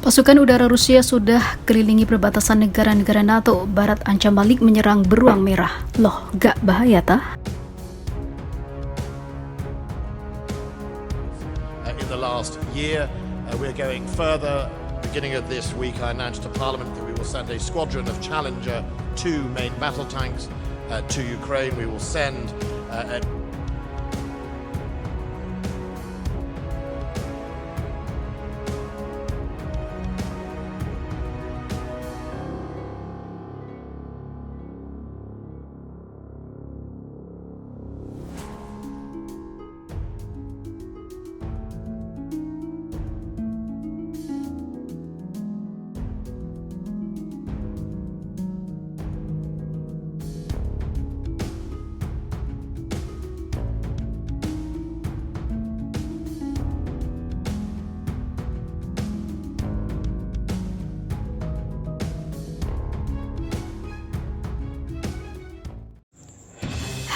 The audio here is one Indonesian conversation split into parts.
Pasukan udara Rusia sudah kelilingi perbatasan negara-negara NATO. Barat ancam balik menyerang beruang merah. Loh, gak bahaya tah? In the last year, we're going further. Beginning of this week, I announced to Parliament that we will send a squadron of Challenger 2 main battle tanks to Ukraine. We will send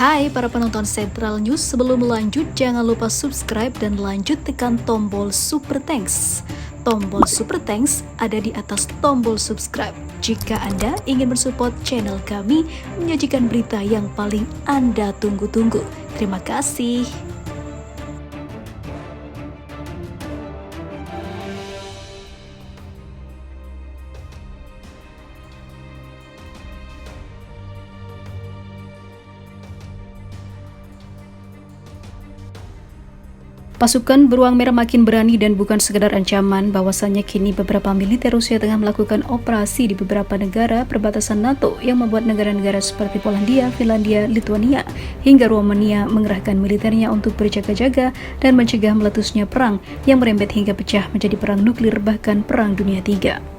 Hai para penonton Central News, sebelum lanjut jangan lupa subscribe dan lanjut tekan tombol Super Thanks. Tombol Super Thanks ada di atas tombol subscribe. Jika Anda ingin mensupport channel kami menyajikan berita yang paling Anda tunggu-tunggu. Terima kasih. Pasukan beruang merah makin berani dan bukan sekedar ancaman, bahwasannya kini beberapa militer Rusia tengah melakukan operasi di beberapa negara perbatasan NATO yang membuat negara-negara seperti Polandia, Finlandia, Lithuania, hingga Rumania mengerahkan militernya untuk berjaga-jaga dan mencegah meletusnya perang yang merembet hingga pecah menjadi perang nuklir bahkan perang dunia III.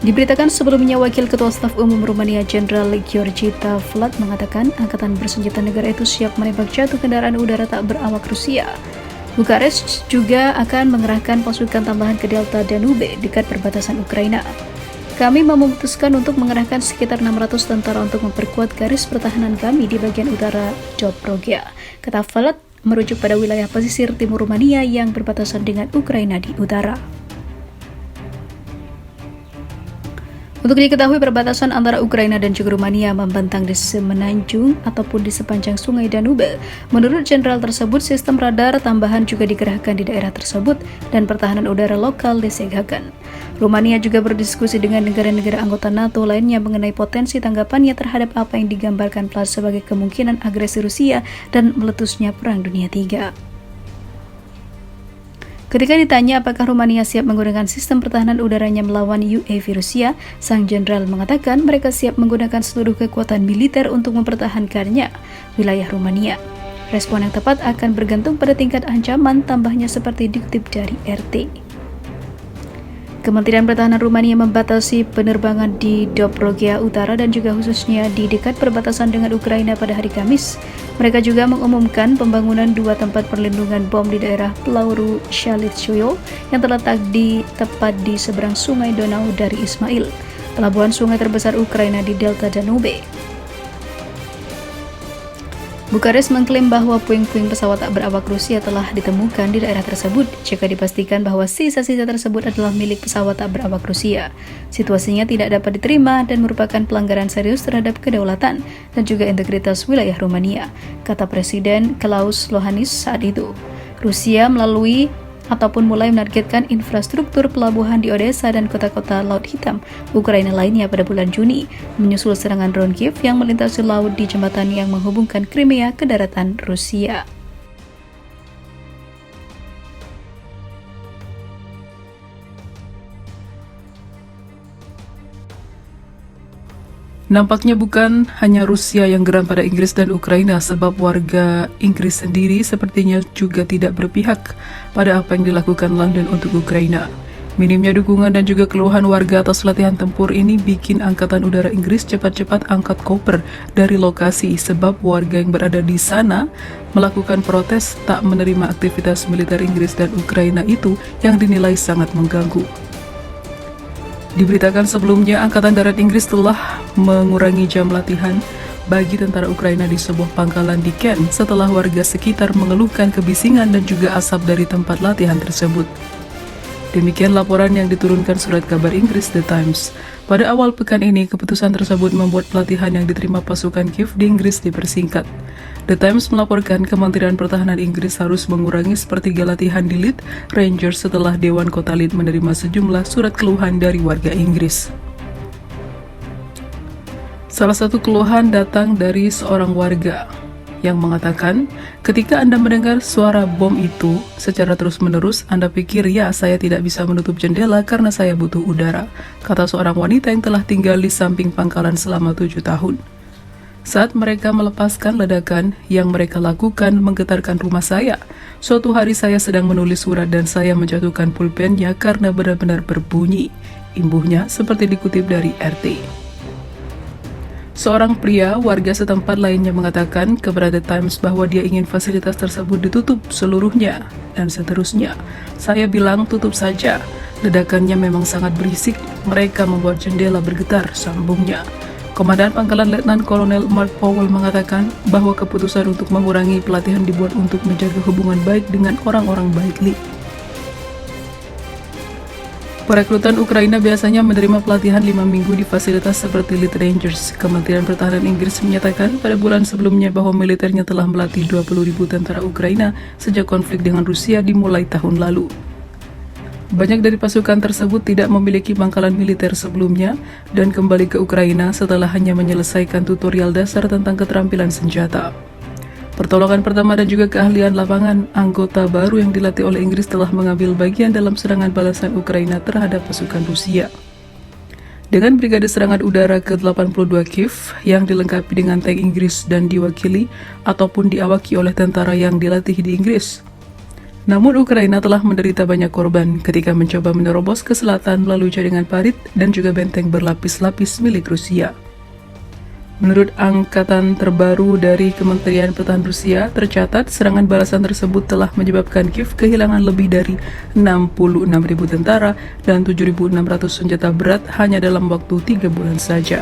Diberitakan sebelumnya, Wakil Ketua Staf Umum Rumania Jenderal Georgita Vlad mengatakan angkatan bersenjata negara itu siap menembak jatuh kendaraan udara tak berawak Rusia. Bukares juga akan mengerahkan pasukan tambahan ke delta Danube dekat perbatasan Ukraina. Kami memutuskan untuk mengerahkan sekitar 600 tentara untuk memperkuat garis pertahanan kami di bagian utara Zaporozhye, kata Vlad merujuk pada wilayah pesisir timur Rumania yang berbatasan dengan Ukraina di utara. Untuk diketahui, perbatasan antara Ukraina dan juga Rumania membentang di semenanjung ataupun di sepanjang sungai Danube. Menurut jenderal tersebut, sistem radar tambahan juga dikerahkan di daerah tersebut dan pertahanan udara lokal disiagakan. Rumania juga berdiskusi dengan negara-negara anggota NATO lainnya mengenai potensi tanggapannya terhadap apa yang digambarkan Vlad sebagai kemungkinan agresi Rusia dan meletusnya Perang Dunia III. Ketika ditanya apakah Rumania siap menggunakan sistem pertahanan udaranya melawan UAV Rusia, sang jenderal mengatakan mereka siap menggunakan seluruh kekuatan militer untuk mempertahankannya wilayah Rumania. Respon yang tepat akan bergantung pada tingkat ancaman, tambahnya seperti dikutip dari RT. Kementerian Pertahanan Rumania membatasi penerbangan di Zaporozhye Utara dan juga khususnya di dekat perbatasan dengan Ukraina pada hari Kamis. Mereka juga mengumumkan pembangunan 2 tempat perlindungan bom di daerah Plauru Shalitchoyo yang terletak tepat di seberang sungai Donau dari Ismail, pelabuhan sungai terbesar Ukraina di delta Danube. Bukares mengklaim bahwa puing-puing pesawat tak berawak Rusia telah ditemukan di daerah tersebut jika dipastikan bahwa sisa-sisa tersebut adalah milik pesawat tak berawak Rusia. Situasinya tidak dapat diterima dan merupakan pelanggaran serius terhadap kedaulatan dan juga integritas wilayah Rumania, kata Presiden Klaus Lohanis saat itu. Rusia mulai menargetkan infrastruktur pelabuhan di Odessa dan kota-kota Laut Hitam Ukraina lainnya pada bulan Juni, menyusul serangan drone Kiev yang melintasi laut di jembatan yang menghubungkan Crimea ke daratan Rusia. Nampaknya bukan hanya Rusia yang geram pada Inggris dan Ukraina, sebab warga Inggris sendiri sepertinya juga tidak berpihak pada apa yang dilakukan London untuk Ukraina. Minimnya dukungan dan juga keluhan warga atas latihan tempur ini bikin Angkatan Udara Inggris cepat-cepat angkat koper dari lokasi, sebab warga yang berada di sana melakukan protes tak menerima aktivitas militer Inggris dan Ukraina itu yang dinilai sangat mengganggu. Diberitakan sebelumnya, Angkatan Darat Inggris telah mengurangi jam latihan bagi tentara Ukraina di sebuah pangkalan di Kent setelah warga sekitar mengeluhkan kebisingan dan juga asap dari tempat latihan tersebut. Demikian laporan yang diturunkan surat kabar Inggris The Times. Pada awal pekan ini, keputusan tersebut membuat pelatihan yang diterima pasukan Kiev di Inggris dipersingkat. The Times melaporkan Kementerian Pertahanan Inggris harus mengurangi sepertiga latihan di Leeds Rangers setelah Dewan Kota Leeds menerima sejumlah surat keluhan dari warga Inggris. Salah satu keluhan datang dari seorang warga yang mengatakan, ketika Anda mendengar suara bom itu secara terus-menerus, Anda pikir, ya, saya tidak bisa menutup jendela karena saya butuh udara, kata seorang wanita yang telah tinggal di samping pangkalan selama 7 tahun. Saat mereka melepaskan ledakan, yang mereka lakukan menggetarkan rumah saya. Suatu hari saya sedang menulis surat dan saya menjatuhkan pulpennya karena benar-benar berbunyi. Imbuhnya seperti dikutip dari RT. Seorang pria warga setempat lainnya mengatakan kepada The Times bahwa dia ingin fasilitas tersebut ditutup seluruhnya, dan seterusnya. Saya bilang tutup saja, ledakannya memang sangat berisik, mereka membuat jendela bergetar, sambungnya. Komandan Pangkalan Letnan Kolonel Mark Powell mengatakan bahwa keputusan untuk mengurangi pelatihan dibuat untuk menjaga hubungan baik dengan orang-orang baik Leeds. Perekrutan Ukraina biasanya menerima pelatihan 5 minggu di fasilitas seperti Leeds Rangers. Kementerian Pertahanan Inggris menyatakan pada bulan sebelumnya bahwa militernya telah melatih 20.000 tentara Ukraina sejak konflik dengan Rusia dimulai tahun lalu. Banyak dari pasukan tersebut tidak memiliki pangkalan militer sebelumnya dan kembali ke Ukraina setelah hanya menyelesaikan tutorial dasar tentang keterampilan senjata. Pertolongan pertama dan juga keahlian lapangan, anggota baru yang dilatih oleh Inggris telah mengambil bagian dalam serangan balasan Ukraina terhadap pasukan Rusia. Dengan Brigade Serangan Udara ke-82 Kiev yang dilengkapi dengan tank Inggris dan diwakili ataupun diawaki oleh tentara yang dilatih di Inggris. Namun Ukraina telah menderita banyak korban ketika mencoba menerobos ke selatan melalui jaringan parit dan juga benteng berlapis-lapis milik Rusia. Menurut angkatan terbaru dari Kementerian Pertahanan Rusia, tercatat serangan balasan tersebut telah menyebabkan Kiev kehilangan lebih dari 66.000 tentara dan 7.600 senjata berat hanya dalam waktu 3 bulan saja.